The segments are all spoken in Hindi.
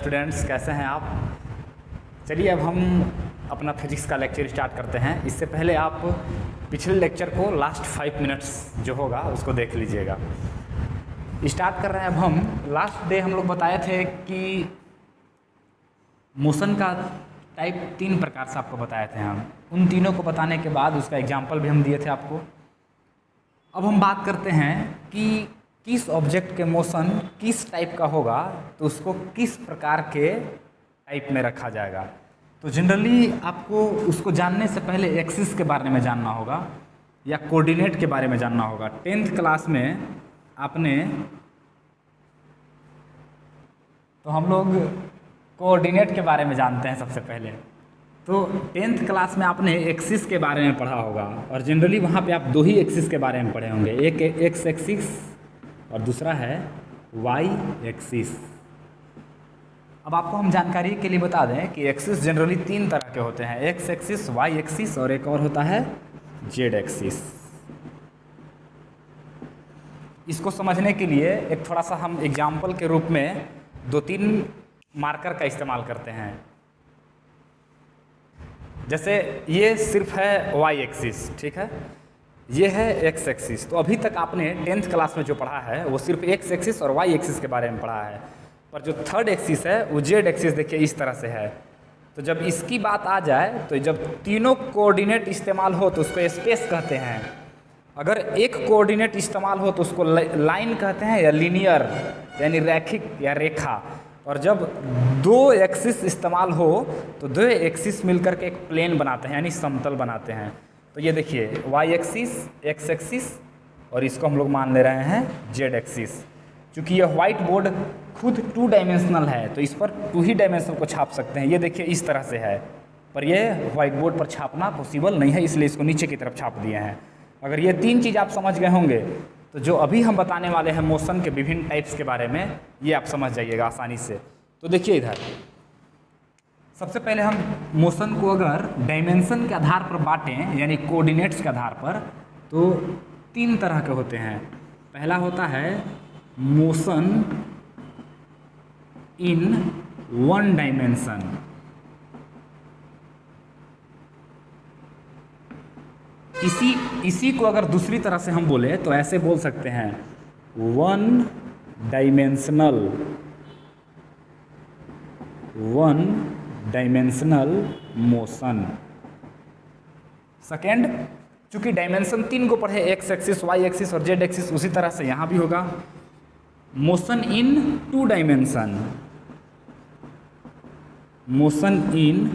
स्टूडेंट्स, कैसे हैं आप। चलिए अब हम अपना फिजिक्स का लेक्चर स्टार्ट करते हैं। इससे पहले आप पिछले लेक्चर को लास्ट 5 मिनट्स जो होगा उसको देख लीजिएगा। स्टार्ट कर रहे हैं अब हम। लास्ट डे हम लोग बताए थे कि मोशन का टाइप 3 प्रकार से आपको बताए थे हम। उन तीनों को बताने के बाद उसका एग्जाम्पल भी हम दिए थे आपको। अब हम बात करते हैं कि किस ऑब्जेक्ट के मोशन किस टाइप का होगा तो उसको किस प्रकार के टाइप में रखा जाएगा। तो जनरली आपको उसको जानने से पहले एक्सिस के बारे में जानना होगा या कोऑर्डिनेट के बारे में जानना होगा। 10th क्लास में आपने, तो हम लोग कोऑर्डिनेट के बारे में जानते हैं सबसे पहले। तो 10th क्लास में आपने एक्सिस के बारे में पढ़ा होगा और जनरली वहाँ पे आप दो ही एक्सिस के बारे में पढ़े होंगे, एक एक्स एक्सिस और दूसरा है वाई एक्सिस। अब आपको हम जानकारी के लिए बता दें कि एक्सिस जनरली 3 तरह के होते हैं, एक्स एक्सिस, वाई एक्सिस और एक और होता है जेड एक्सिस। इसको समझने के लिए एक थोड़ा सा हम एग्जाम्पल के रूप में 2-3 मार्कर का इस्तेमाल करते हैं। जैसे ये सिर्फ है वाई एक्सिस, ठीक है, ये है एक्स एक्सिस। तो अभी तक आपने 10th क्लास में जो पढ़ा है वो सिर्फ एक्स एक्सिस और वाई एक्सिस के बारे में पढ़ा है, पर जो थर्ड एक्सिस है वो जेड एक्सिस देखिए इस तरह से है। तो जब इसकी बात आ जाए तो जब तीनों कोऑर्डिनेट इस्तेमाल हो तो उसको स्पेस कहते हैं। अगर एक कोऑर्डिनेट इस्तेमाल हो तो उसको लाइन कहते हैं या लीनियर यानी रैखिक या रेखा। और जब 2 एक्सिस इस्तेमाल हो तो 2 एक्सिस मिलकर के एक प्लेन बनाते हैं यानी समतल बनाते हैं। तो ये देखिए वाई एक्सिस, एक्स एक्सिस और इसको हम लोग मान ले रहे हैं जेड एक्सिस। क्योंकि ये व्हाइट बोर्ड खुद 2 डायमेंशनल है तो इस पर 2 ही डायमेंशनल को छाप सकते हैं। ये देखिए इस तरह से है, पर ये व्हाइट बोर्ड पर छापना पॉसिबल नहीं है, इसलिए इसको नीचे की तरफ छाप दिए हैं। अगर ये 3 चीज़ आप समझ गए होंगे तो जो अभी हम बताने वाले हैं मोशन के विभिन्न टाइप्स के बारे में, ये आप समझ जाइएगा आसानी से। तो देखिए इधर सबसे पहले हम मोशन को अगर डायमेंशन के आधार पर बांटें यानी कोऑर्डिनेट्स के आधार पर, तो 3 तरह के होते हैं। पहला होता है मोशन इन 1 डायमेंशन। इसी को अगर दूसरी तरह से हम बोले तो ऐसे बोल सकते हैं 1 डायमेंशनल मोशन। सेकेंड, चूंकि डायमेंशन 3 को पढ़े, एक्स एक्सिस, वाई एक्सिस और जेड एक्सिस, उसी तरह से यहाँ भी होगा motion in 2 dimension. Motion in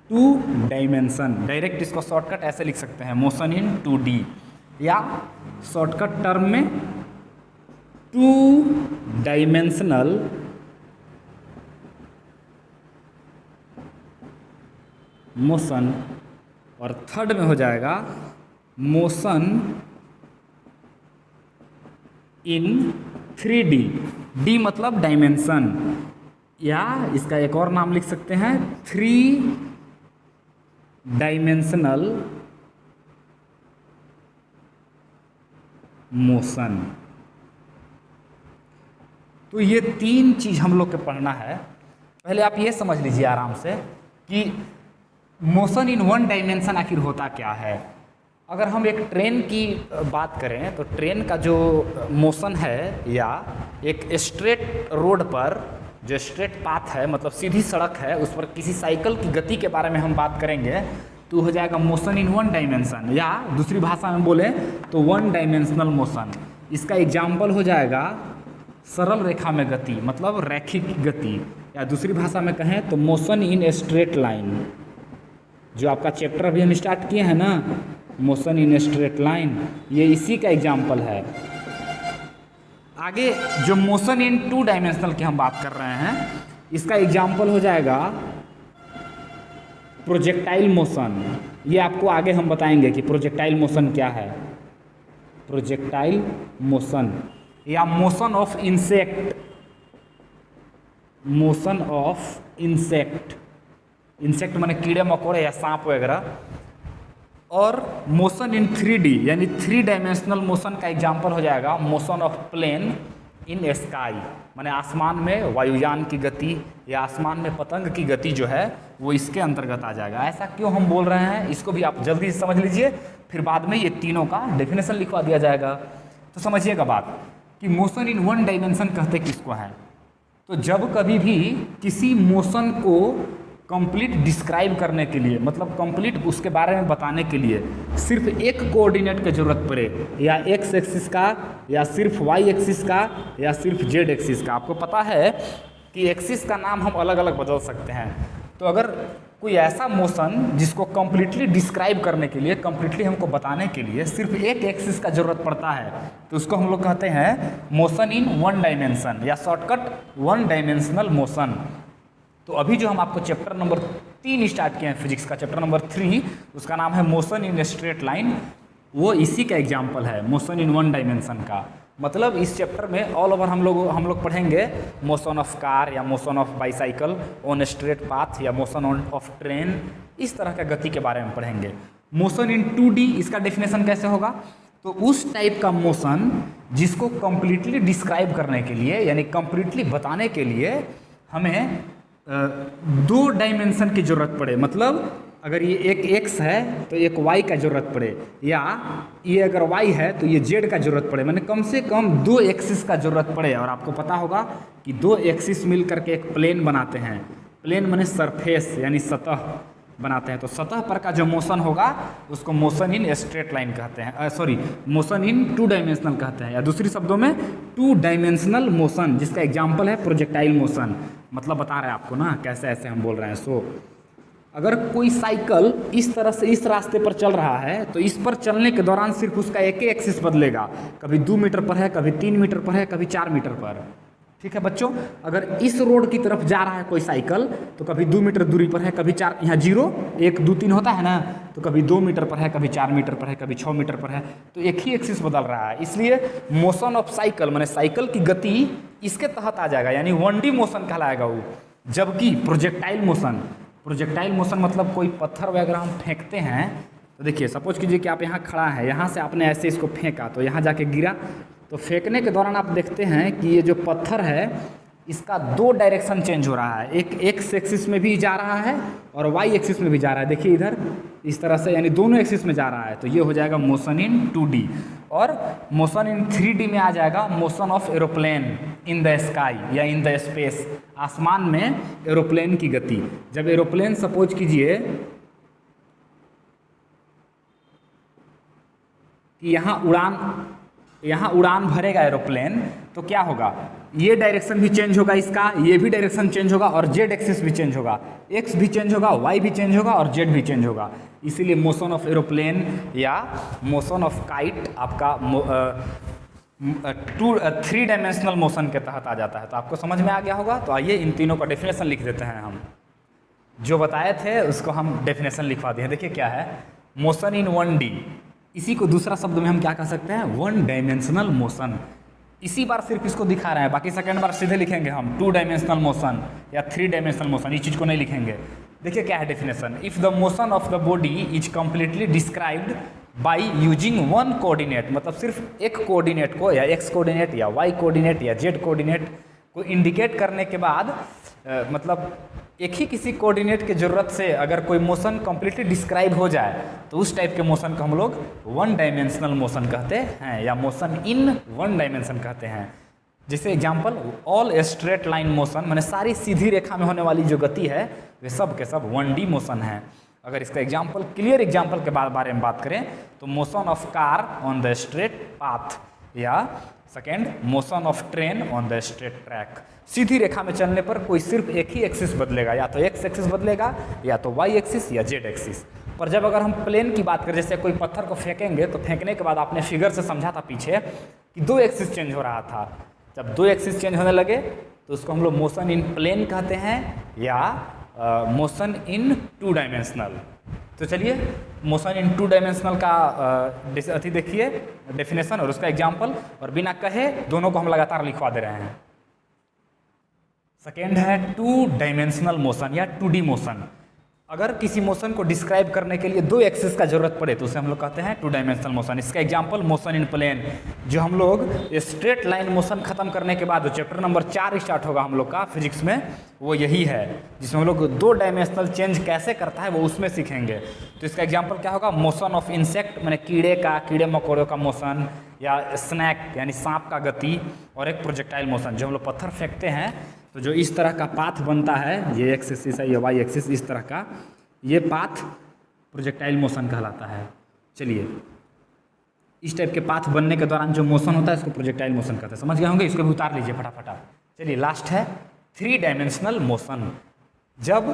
2 dimension, direct इसको शॉर्टकट ऐसे लिख सकते हैं मोशन इन 2D, या शॉर्टकट टर्म में 2 डायमेंशनल मोशन। और थर्ड में हो जाएगा मोशन इन 3D, D मतलब डायमेंशन, या इसका एक और नाम लिख सकते हैं 3 डायमेंशनल मोशन। तो ये 3 चीज हम लोग को पढ़ना है। पहले आप ये समझ लीजिए आराम से कि मोशन इन 1 डायमेंशन आखिर होता क्या है। अगर हम एक ट्रेन की बात करें तो ट्रेन का जो मोशन है, या एक स्ट्रेट रोड पर जो स्ट्रेट पाथ है, मतलब सीधी सड़क है, उस पर किसी साइकिल की गति के बारे में हम बात करेंगे तो हो जाएगा मोशन इन 1 डायमेंशन, या दूसरी भाषा में बोले तो 1 डायमेंशनल मोशन। इसका एग्जाम्पल हो जाएगा सरल रेखा में गति, मतलब रैखिक गति, या दूसरी भाषा में कहें तो मोशन इन स्ट्रेट लाइन, जो आपका चैप्टर अभी हम स्टार्ट किए हैं ना, मोशन इन स्ट्रेट लाइन, ये इसी का एग्जाम्पल है। आगे जो मोशन इन 2 डायमेंशनल की हम बात कर रहे हैं, इसका एग्जाम्पल हो जाएगा प्रोजेक्टाइल मोशन। ये आपको आगे हम बताएंगे कि प्रोजेक्टाइल मोशन क्या है। प्रोजेक्टाइल मोशन या motion of insect, motion of insect, insect माने कीड़े मकोड़े या सांप वगैरह। और मोशन इन 3D यानी 3 डायमेंशनल मोशन का एग्जाम्पल हो जाएगा motion of plane in sky, माने आसमान में वायुयान की गति या आसमान में पतंग की गति जो है वो इसके अंतर्गत आ जाएगा। ऐसा क्यों हम बोल रहे हैं, इसको भी आप जल्दी से समझ लीजिए, फिर बाद में ये तीनों का डेफिनेशन लिखवा दिया जाएगा। तो समझिएगा बात कि मोशन इन वन डायमेंशन कहते किसको है। तो जब कभी भी किसी मोशन को कंप्लीट डिस्क्राइब करने के लिए, मतलब कंप्लीट उसके बारे में बताने के लिए सिर्फ एक कोऑर्डिनेट की जरूरत पड़े, या एक्स एक्सिस का, या सिर्फ वाई एक्सिस का, या सिर्फ जेड एक्सिस का। आपको पता है कि एक्सिस का नाम हम अलग अलग बदल सकते हैं। तो अगर कोई ऐसा मोशन जिसको कंप्लीटली डिस्क्राइब करने के लिए, कंप्लीटली हमको बताने के लिए सिर्फ एक एक्सिस का जरूरत पड़ता है, तो उसको हम लोग कहते हैं मोशन इन वन डायमेंशन, या शॉर्टकट वन डायमेंशनल मोशन। तो अभी जो हम आपको चैप्टर नंबर 3 स्टार्ट किए हैं फिजिक्स का, चैप्टर नंबर 3, उसका नाम है मोशन इन स्ट्रेट लाइन। वो इसी का एग्जाम्पल है, मोशन इन वन डायमेंशन का। मतलब इस चैप्टर में ऑल ओवर हम लोग पढ़ेंगे मोशन ऑफ कार, या motion of bicycle on straight path, या मोशन ऑफ ट्रेन, इस तरह का गति के बारे में पढ़ेंगे। मोशन इन 2D, इसका डेफिनेशन कैसे होगा, तो उस टाइप का मोशन जिसको कंप्लीटली डिस्क्राइब करने के लिए, यानी कंप्लीटली बताने के लिए हमें 2 डायमेंशन की जरूरत पड़े। मतलब अगर ये एक x है तो एक y का जरूरत पड़े, या ये अगर y है तो ये z का जरूरत पड़े, मैंने कम से कम 2 एक्सिस का जरूरत पड़े। और आपको पता होगा कि 2 एक्सिस मिल करके एक प्लेन बनाते हैं। प्लेन माने सरफेस, यानी सतह बनाते हैं। तो सतह पर का जो मोशन होगा उसको मोशन इन स्ट्रेट लाइन कहते हैं, सॉरी मोशन इन 2 डायमेंशनल कहते हैं, या दूसरी शब्दों में 2 डायमेंशनल मोशन, जिसका एग्जाम्पल है प्रोजेक्टाइल मोशन। मतलब बता रहे हैं आपको ना कैसे ऐसे हम बोल रहे हैं। सो अगर कोई साइकिल इस तरह से इस रास्ते पर चल रहा है तो इस पर चलने के दौरान सिर्फ उसका एक ही एक्सिस बदलेगा, कभी 2 मीटर पर है, कभी 3 मीटर पर है, कभी 4 मीटर पर। ठीक है बच्चों, अगर इस रोड की तरफ जा रहा है कोई साइकिल तो कभी 2 मीटर दूरी पर है, कभी 4, यहाँ 0 1 2 3 होता है ना, तो कभी 2 मीटर पर है, कभी 4 मीटर पर है, कभी 6 मीटर पर है, तो एक ही एक्सिस बदल रहा है। इसलिए मोशन ऑफ साइकिल माने साइकिल की गति इसके तहत आ जाएगा, यानी 1D मोशन कहलाएगा वो। जबकि प्रोजेक्टाइल मोशन मतलब कोई पत्थर वगैरह हम फेंकते हैं, तो देखिए सपोज कीजिए कि आप यहाँ खड़ा है, यहाँ से आपने ऐसे इसको फेंका तो यहाँ जाके गिरा, तो फेंकने के दौरान आप देखते हैं कि ये जो पत्थर है इसका 2 डायरेक्शन चेंज हो रहा है, एक एक्स एक्सिस में भी जा रहा है और वाई एक्सिस में भी जा रहा है। देखिए इधर इस तरह से, यानी दोनों एक्सिस में जा रहा है। तो ये हो जाएगा मोशन इन 2D। और मोशन इन 3D में आ जाएगा motion of aeroplane in the sky, या इन द स्पेस, आसमान में एरोप्लेन की गति। जब एरोप्लेन सपोज कीजिए कि यहाँ उड़ान भरेगा एरोप्लेन, तो क्या होगा, ये डायरेक्शन भी चेंज होगा इसका, ये भी डायरेक्शन चेंज होगा, और जेड एक्सिस भी चेंज होगा, एक्स भी चेंज होगा, वाई भी चेंज होगा, और जेड भी चेंज होगा। इसीलिए मोशन ऑफ एरोप्लेन या मोशन ऑफ काइट आपका 3 डायमेंशनल मोशन के तहत आ जाता है। तो आपको समझ में आ गया होगा। तो आइए इन तीनों का डेफिनेशन लिख देते हैं। हम जो बताए थे उसको हम डेफिनेशन लिखवा दिए। देखिए क्या है, मोशन इन 1D, इसी को दूसरा शब्द में हम क्या कह सकते हैं, 1 डायमेंशनल मोशन। इसी बार सिर्फ इसको दिखा रहे हैं, बाकी सेकंड बार सीधे लिखेंगे हम 2 डायमेंशनल मोशन या 3 डायमेंशनल मोशन, इस चीज़ को नहीं लिखेंगे। देखिए क्या है definition, if the motion of the body is completely described by using 1 coordinate, मतलब सिर्फ एक कोऑर्डिनेट को, या एक्स कोऑर्डिनेट या वाई कोऑर्डिनेट या जेड कोऑर्डिनेट को इंडिकेट करने के बाद मतलब एक ही किसी कोऑर्डिनेट की ज़रूरत से अगर कोई मोशन कम्प्लीटली डिस्क्राइब हो जाए तो उस टाइप के मोशन को हम लोग 1 डायमेंशनल मोशन कहते हैं, या मोशन इन 1 डायमेंशन कहते हैं। जैसे example, all straight line motion, माने सारी सीधी रेखा में होने वाली जो गति है वे सब के सब 1D मोशन है। अगर इसका एग्जाम्पल, क्लियर एग्जाम्पल के बारे में बात करें तो motion of car on the straight path, या second motion of train on the straight track. सीधी रेखा में चलने पर कोई सिर्फ एक ही एक्सिस बदलेगा, या तो एक्स एक्सिस बदलेगा, या तो वाई एक्सिस, या जेड एक्सिस। पर जब अगर हम प्लेन की बात करें, जैसे कोई पत्थर को फेंकेंगे तो फेंकने के बाद आपने फिगर से समझा था पीछे कि 2 एक्सिस चेंज हो रहा था। जब 2 एक्सिस चेंज होने लगे तो उसको हम लोग मोशन इन प्लेन कहते हैं, या मोशन इन 2 डायमेंशनल। तो चलिए मोशन इन 2 डायमेंशनल का अति देखिए डेफिनेशन और उसका एग्जाम्पल, और बिना कहे दोनों को हम लगातार लिखवा दे रहे हैं। सेकेंड है 2 डायमेंशनल मोशन या 2D मोशन। अगर किसी मोशन को डिस्क्राइब करने के लिए दो एक्सिस का जरूरत पड़े तो उसे हम लोग कहते हैं टू डायमेंशनल मोशन। इसका एग्जांपल मोशन इन प्लेन, जो हम लोग स्ट्रेट लाइन मोशन खत्म करने के बाद जो चैप्टर नंबर 4 स्टार्ट होगा हम लोग का फिजिक्स में, वो यही है जिसमें हम लोग दो डायमेंशनल चेंज कैसे करता है वो उसमें सीखेंगे। तो इसका एग्जाम्पल क्या होगा, मोशन ऑफ इंसेक्ट मैंने कीड़े मकोड़ों का मोशन, या स्नैक यानी सांप का गति, और एक प्रोजेक्टाइल मोशन जो हम लोग पत्थर फेंकते हैं तो जो इस तरह का पाथ बनता है, ये एक्स एक्सिस है, ये वाई एक्सिस, इस तरह का ये पाथ प्रोजेक्टाइल मोशन कहलाता है। चलिए, इस टाइप के पाथ बनने के दौरान जो मोशन होता है इसको प्रोजेक्टाइल मोशन कहते हैं। समझ गए होंगे, इसको भी उतार लीजिए फटाफट। चलिए लास्ट है 3 डायमेंशनल मोशन। जब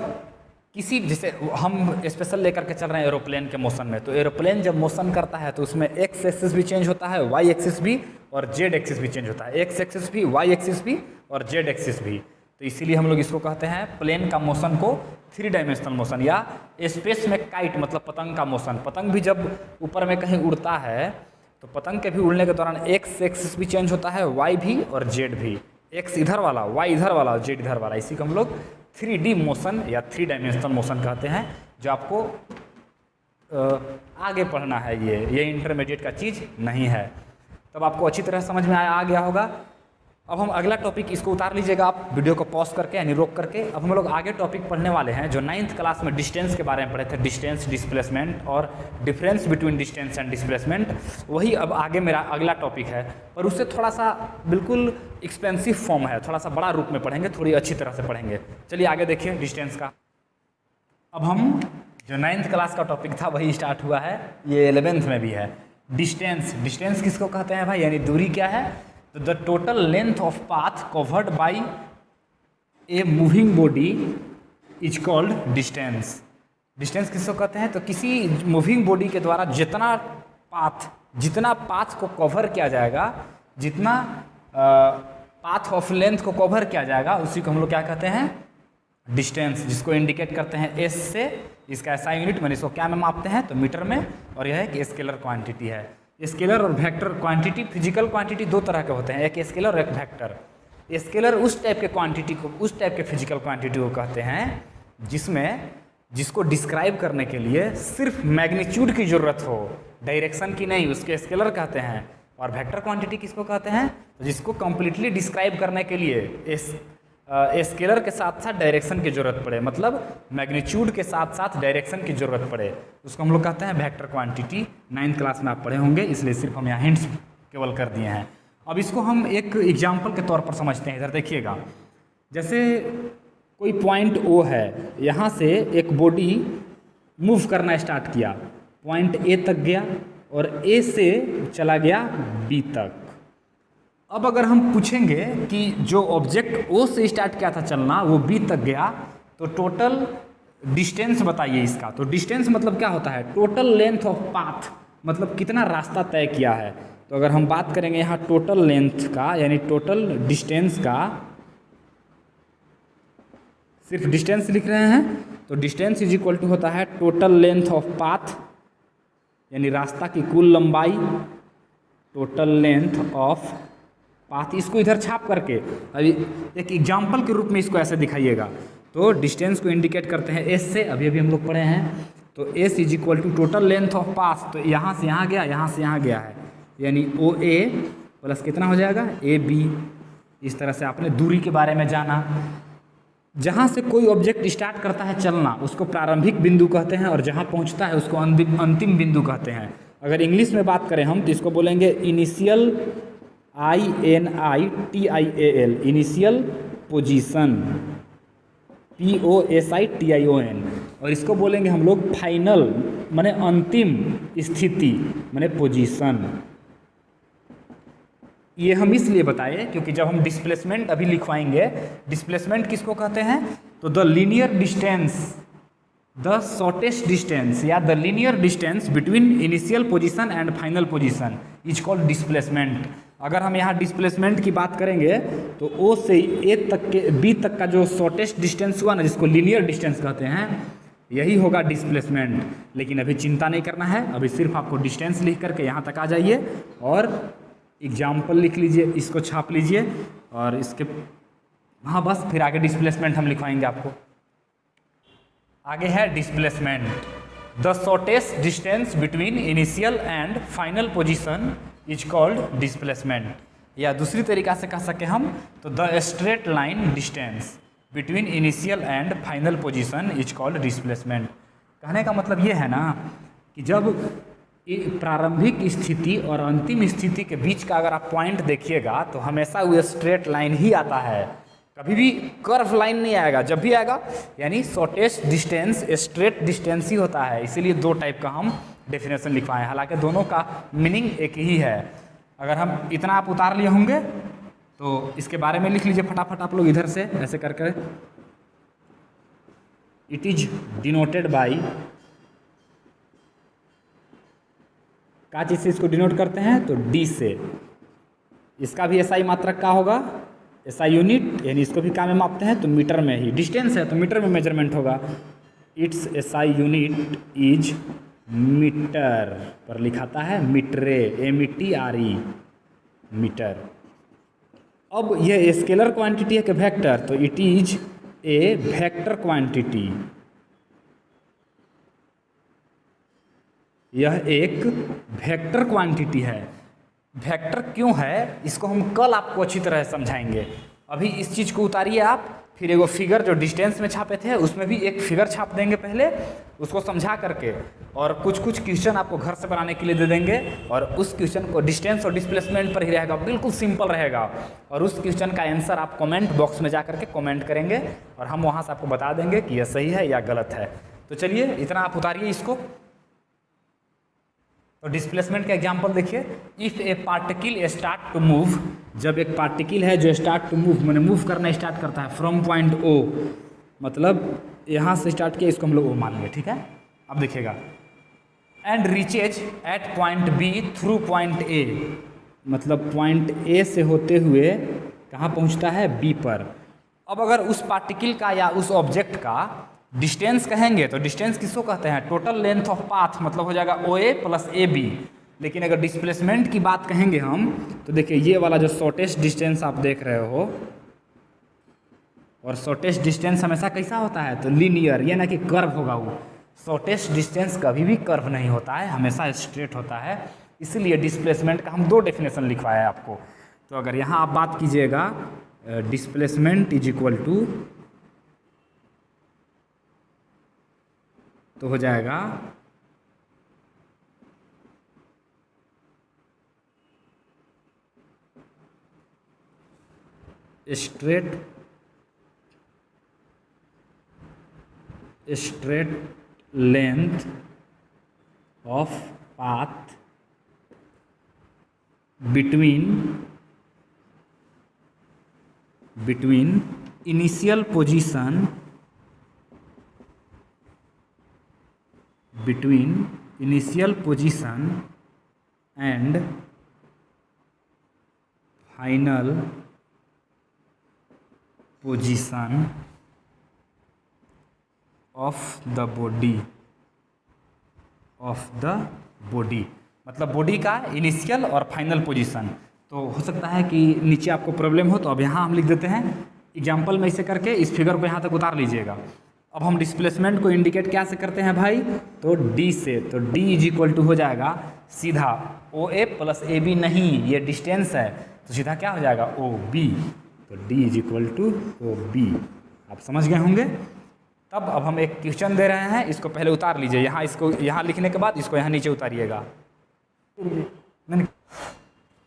किसी, जैसे हम स्पेशल लेकर के चल रहे हैं एरोप्लेन के मोशन में, तो एरोप्लेन जब मोशन करता है तो उसमें एक्स एक्सिस भी चेंज होता है, वाई एक्सिस भी और जेड एक्सिस भी चेंज होता है। एक्स एक्सिस भी, वाई एक्सिस भी और जेड एक्सिस भी। तो इसीलिए हम लोग इसको कहते हैं प्लेन का मोशन को 3 डायमेंशनल मोशन, या स्पेस में काइट मतलब पतंग का मोशन। पतंग भी जब ऊपर में कहीं उड़ता है तो पतंग के भी उड़ने के दौरान एक्स एक्सिस भी चेंज होता है, वाई भी और जेड भी। एक्स इधर वाला, वाई इधर वाला और जेड इधर वाला। इसी को हम लोग 3D मोशन या 3 डायमेंशनल मोशन कहते हैं, जो आपको आगे पढ़ना है। ये इंटरमीडिएट का चीज़ नहीं है। तब आपको अच्छी तरह समझ में आ गया होगा। अब हम अगला टॉपिक, इसको उतार लीजिएगा आप वीडियो को पॉज करके यानी रोक करके। अब हम लोग आगे टॉपिक पढ़ने वाले हैं जो 9th क्लास में डिस्टेंस के बारे में पढ़े थे, डिस्टेंस, डिस्प्लेसमेंट और difference between distance and displacement. वही अब आगे मेरा अगला टॉपिक है, पर उससे थोड़ा सा बिल्कुल एक्सपेंसिव फॉर्म है, थोड़ा सा बड़ा रूप में पढ़ेंगे, थोड़ी अच्छी तरह से पढ़ेंगे। चलिए आगे देखिए डिस्टेंस का। अब हम जो 9th क्लास का टॉपिक था वही स्टार्ट हुआ है, ये 11th में भी है। डिस्टेंस, डिस्टेंस किसको कहते हैं भाई, यानी दूरी क्या है, तो the total length of path covered by a moving body is called distance. Distance किसको कहते हैं, तो किसी मूविंग बॉडी के द्वारा जितना पाथ को कवर किया जाएगा, जितना पाथ ऑफ लेंथ को कवर किया जाएगा, उसी को हम लोग क्या कहते हैं, डिस्टेंस, जिसको इंडिकेट करते हैं एस से। इसका ऐसा यूनिट मैंने इसको क्या में मापते हैं, तो मीटर में, और यह एक स्केलर क्वांटिटी है। स्केलर और वेक्टर क्वांटिटी, फिजिकल क्वांटिटी दो तरह के होते हैं, एक स्केलर और एक वेक्टर। स्केलर उस टाइप के क्वांटिटी को, उस टाइप के फिजिकल क्वांटिटी को कहते हैं जिसको डिस्क्राइब करने के लिए सिर्फ मैग्नीट्यूड की जरूरत हो, डायरेक्शन की नहीं, उसके स्केलर कहते हैं। और वेक्टर क्वांटिटी किसको कहते हैं, तो जिसको कंप्लीटली डिस्क्राइब करने के लिए स्केलर के साथ साथ डायरेक्शन की जरूरत पड़े, मतलब मैग्नीट्यूड के साथ साथ डायरेक्शन की जरूरत पड़े, उसको हम लोग कहते हैं वेक्टर क्वांटिटी। 9th क्लास में आप पढ़े होंगे, इसलिए सिर्फ हम यहाँ हिंट्स केवल कर दिए हैं। अब इसको हम एक एग्जाम्पल के तौर पर समझते हैं। इधर देखिएगा, जैसे कोई पॉइंट O है, यहाँ से एक बॉडी मूव करना स्टार्ट किया, पॉइंट A तक गया और A से चला गया B तक। अब अगर हम पूछेंगे कि जो ऑब्जेक्ट O से स्टार्ट किया था चलना वो B तक गया, तो टोटल डिस्टेंस बताइए इसका। तो डिस्टेंस मतलब क्या होता है, टोटल लेंथ ऑफ पाथ, मतलब कितना रास्ता तय किया है। तो अगर हम बात करेंगे यहाँ टोटल लेंथ का, यानी टोटल डिस्टेंस का, सिर्फ डिस्टेंस लिख रहे हैं, तो डिस्टेंस इज इक्वल टू होता है टोटल लेंथ ऑफ पाथ, यानी रास्ता की कुल लंबाई, टोटल लेंथ ऑफ पाथ। इसको इधर छाप करके अभी एक एग्जाम्पल के रूप में इसको ऐसे दिखाइएगा। तो डिस्टेंस को इंडिकेट करते हैं एस से, अभी हम लोग पढ़े हैं। तो S is equal to total length of path, तो यहाँ से यहाँ गया, यहाँ से यहाँ गया है, यानी ओ ए प्लस कितना हो जाएगा, ए बी। इस तरह से आपने दूरी के बारे में जाना। जहाँ से कोई ऑब्जेक्ट स्टार्ट करता है चलना उसको प्रारंभिक बिंदु कहते हैं, और जहाँ पहुँचता है उसको अंतिम बिंदु कहते हैं। अगर इंग्लिश में बात करें हम तो इसको बोलेंगे initial, INITIAL, initial position, POSITION। और इसको बोलेंगे हम लोग फाइनल, माने अंतिम स्थिति, माने पोजीशन। ये हम इसलिए बताए क्योंकि जब हम डिस्प्लेसमेंट अभी लिखवाएंगे, डिस्प्लेसमेंट किसको कहते हैं, तो the linear distance, the shortest distance या the linear distance between initial position and final position is called displacement. अगर हम यहाँ डिस्प्लेसमेंट की बात करेंगे तो O से A तक के B तक का जो शॉर्टेस्ट डिस्टेंस हुआ ना, जिसको लीनियर डिस्टेंस कहते हैं, यही होगा डिस्प्लेसमेंट। लेकिन अभी चिंता नहीं करना है, अभी सिर्फ आपको डिस्टेंस लिख करके यहाँ तक आ जाइए और एग्जाम्पल लिख लीजिए, इसको छाप लीजिए और इसके, हाँ बस, फिर आगे डिस्प्लेसमेंट हम लिखवाएंगे आपको। आगे है displacement, the shortest distance between initial and final position is called displacement, या दूसरी तरीका से कह सके हम तो the straight line distance between initial and final position is called displacement. कहने का मतलब ये है ना कि जब प्रारंभिक स्थिति और अंतिम स्थिति के बीच का अगर आप पॉइंट देखिएगा तो हमेशा वो स्ट्रेट लाइन ही आता है, कभी भी कर्व लाइन नहीं आएगा। जब भी आएगा यानी शॉर्टेस्ट डिस्टेंस स्ट्रेट डिस्टेंस ही होता है, इसीलिए दो टाइप का हम डेफिनेशन लिखवाएं, हालांकि दोनों का मीनिंग एक ही है। अगर हम इतना आप उतार लिए होंगे तो इसके बारे में लिख लीजिए फटाफट आप लोग इधर से ऐसे करके। इट इज डिनोटेड बाई, क्या चीज़ से इसको डिनोट करते हैं तो डी से। इसका भी एसआई मात्रक का होगा, एसआई यूनिट, यानी इसको भी क्या में मापते हैं तो मीटर में ही, डिस्टेंस है तो मीटर में मेजरमेंट होगा। Its SI unit is metre, पर लिखाता है मीटरे, METRE, मीटर। अब ये स्केलर क्वांटिटी है कि वेक्टर, तो it is a vector quantity, यह एक वेक्टर क्वांटिटी है। वेक्टर क्यों है इसको हम कल आपको अच्छी तरह समझाएंगे, अभी इस चीज़ को उतारिए आप। फिर एगो फिगर जो डिस्टेंस में छापे थे उसमें भी एक फिगर छाप देंगे पहले, उसको समझा करके, और कुछ क्वेश्चन आपको घर से बनाने के लिए दे देंगे, और उस क्वेश्चन को डिस्टेंस और डिस्प्लेसमेंट पर ही रहेगा, बिल्कुल सिंपल रहेगा। और उस क्वेश्चन का आंसर आप कमेंट बॉक्स में जा करके कमेंट करेंगे और हम वहाँ से आपको बता देंगे कि यह सही है या गलत है। तो चलिए इतना आप उतारिए इसको। तो डिस्प्लेसमेंट का एग्जांपल देखिए, if a particle start to move, जब एक पार्टिकल है जो स्टार्ट टू मूव मैंने मूव करना स्टार्ट करता है फ्रॉम पॉइंट ओ, मतलब यहाँ से स्टार्ट किया, इसको हम लोग ओ मान लेंगे, ठीक है। अब देखिएगा, and reaches at point B through point A, मतलब पॉइंट ए से होते हुए कहाँ पहुँचता है बी पर। अब अगर उस पार्टिकल का या उस ऑब्जेक्ट का डिस्टेंस कहेंगे तो डिस्टेंस किसको कहते हैं, टोटल लेंथ ऑफ पाथ, मतलब हो जाएगा OA प्लस AB। लेकिन अगर डिस्प्लेसमेंट की बात कहेंगे हम तो देखिए ये वाला जो शॉर्टेस्ट डिस्टेंस आप देख रहे हो, और शॉर्टेस्ट डिस्टेंस हमेशा कैसा होता है तो लीनियर, ये ना कि कर्व होगा। वो शॉर्टेस्ट डिस्टेंस कभी भी कर्व नहीं होता है, हमेशा स्ट्रेट होता है। इसीलिए डिस्प्लेसमेंट का हम दो डेफिनेशन लिखवाया आपको। तो अगर यहाँ आप बात कीजिएगा डिस्प्लेसमेंट इज इक्वल टू, तो हो जाएगा straight length of path between initial position and final position of the body, मतलब बॉडी का इनिशियल और फाइनल पोजीशन। तो हो सकता है कि नीचे आपको प्रॉब्लम हो, तो अब यहाँ हम लिख देते हैं एग्जाम्पल में ऐसे करके, इस फिगर को यहाँ तक उतार लीजिएगा। अब हम डिस्प्लेसमेंट को इंडिकेट क्या से करते हैं भाई, तो डी से। तो डी इज इक्वल टू हो जाएगा सीधा OA प्लस AB, नहीं ये डिस्टेंस है तो सीधा क्या हो जाएगा OB। तो D is equal to OB, आप समझ गए होंगे। तब अब हम एक क्वेश्चन दे रहे हैं, इसको पहले उतार लीजिए यहाँ, इसको यहाँ लिखने के बाद इसको यहाँ नीचे उतारिएगा।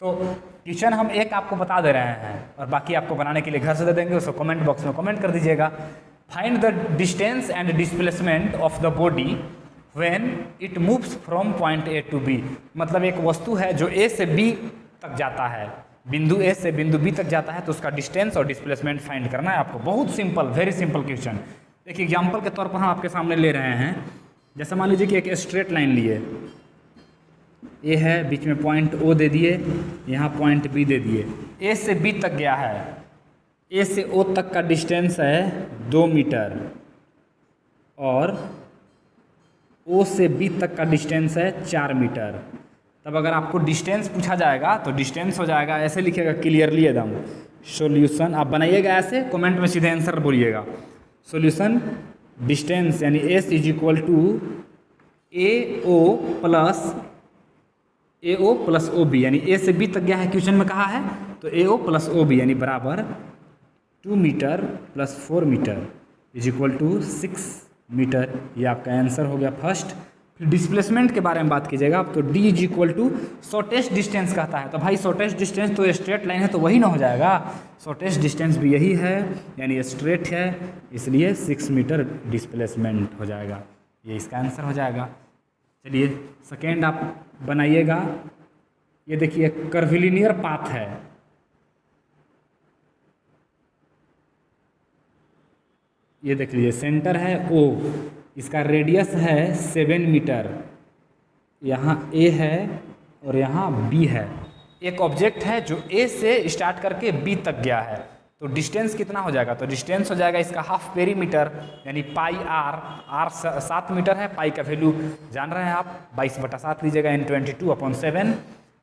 तो क्वेश्चन हम एक आपको बता दे रहे हैं और बाकी आपको बनाने के लिए घर से दे देंगे, उसको कमेंट बॉक्स में कमेंट कर दीजिएगा। Find the distance and displacement of the body when it moves from point A to B, मतलब एक वस्तु है जो A से B तक जाता है, बिंदु A से बिंदु B तक जाता है, तो उसका डिस्टेंस और डिस्प्लेसमेंट फाइंड करना है आपको। बहुत सिंपल, वेरी सिंपल क्वेश्चन। एक एग्जाम्पल के तौर पर हम आपके सामने ले रहे हैं। जैसे मान लीजिए कि एक स्ट्रेट लाइन लिए, ए है, बीच में पॉइंट O दे दिए, यहाँ पॉइंट B दे दिए, A से B तक गया है, A से O तक का डिस्टेंस है 2 मीटर और O से B तक का डिस्टेंस है 4 मीटर। तब अगर आपको डिस्टेंस पूछा जाएगा तो डिस्टेंस हो जाएगा, ऐसे लिखिएगा क्लियरली एकदम, सॉल्यूशन आप बनाइएगा ऐसे, कमेंट में सीधे आंसर बोलिएगा। सॉल्यूशन डिस्टेंस यानी S is equal to A O plus O B, यानी ए से बी तक गया है, क्वेश्चन में कहा है, तो ए ओ प्लस ओ बी यानी बराबर 2 metre plus 4 metre is equal to 6 metre. ये आपका आंसर हो गया फर्स्ट। फिर डिस्प्लेसमेंट के बारे में बात कीजिएगा आप, तो D is equal to shortest distance कहता है, तो भाई शॉर्टेस्ट डिस्टेंस तो स्ट्रेट लाइन है तो वही ना हो जाएगा, शॉर्टेस्ट डिस्टेंस भी यही है यानी स्ट्रेट है, इसलिए 6 मीटर डिस्प्लेसमेंट हो जाएगा, ये इसका आंसर हो जाएगा। चलिए सेकेंड आप बनाइएगा, ये देखिए कर्विलिनियर पाथ है, ये देख लीजिए सेंटर है ओ, इसका रेडियस है 7 मीटर, यहाँ ए है और यहाँ बी है। एक ऑब्जेक्ट है जो ए से स्टार्ट करके बी तक गया है, तो डिस्टेंस कितना हो जाएगा, तो डिस्टेंस हो जाएगा इसका हाफ पेरीमीटर यानी पाई आर 7 मीटर है, पाई का वैल्यू जान रहे हैं आप 22/7 लीजिएगा, इन 22/7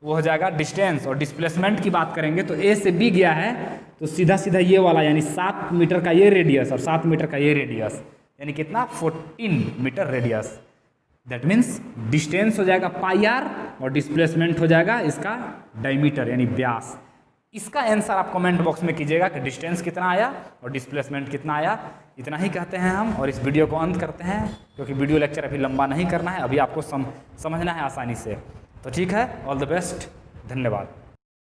वो हो जाएगा डिस्टेंस। और डिस्प्लेसमेंट की बात करेंगे तो ए से बी गया है तो सीधा सीधा ये वाला यानी 7 मीटर का ये रेडियस और 7 मीटर का ये रेडियस यानी कितना 14 metre radius, that means distance हो जाएगा पाई आर और डिस्प्लेसमेंट हो जाएगा इसका डायमीटर यानी व्यास। इसका आंसर आप कमेंट बॉक्स में कीजिएगा कि डिस्टेंस कितना आया और डिस्प्लेसमेंट कितना आया। इतना ही कहते हैं हम और इस वीडियो को अंत करते हैं, क्योंकि वीडियो लेक्चर अभी लंबा नहीं करना है, अभी आपको समझना है आसानी से। तो ठीक है, ऑल द बेस्ट, धन्यवाद।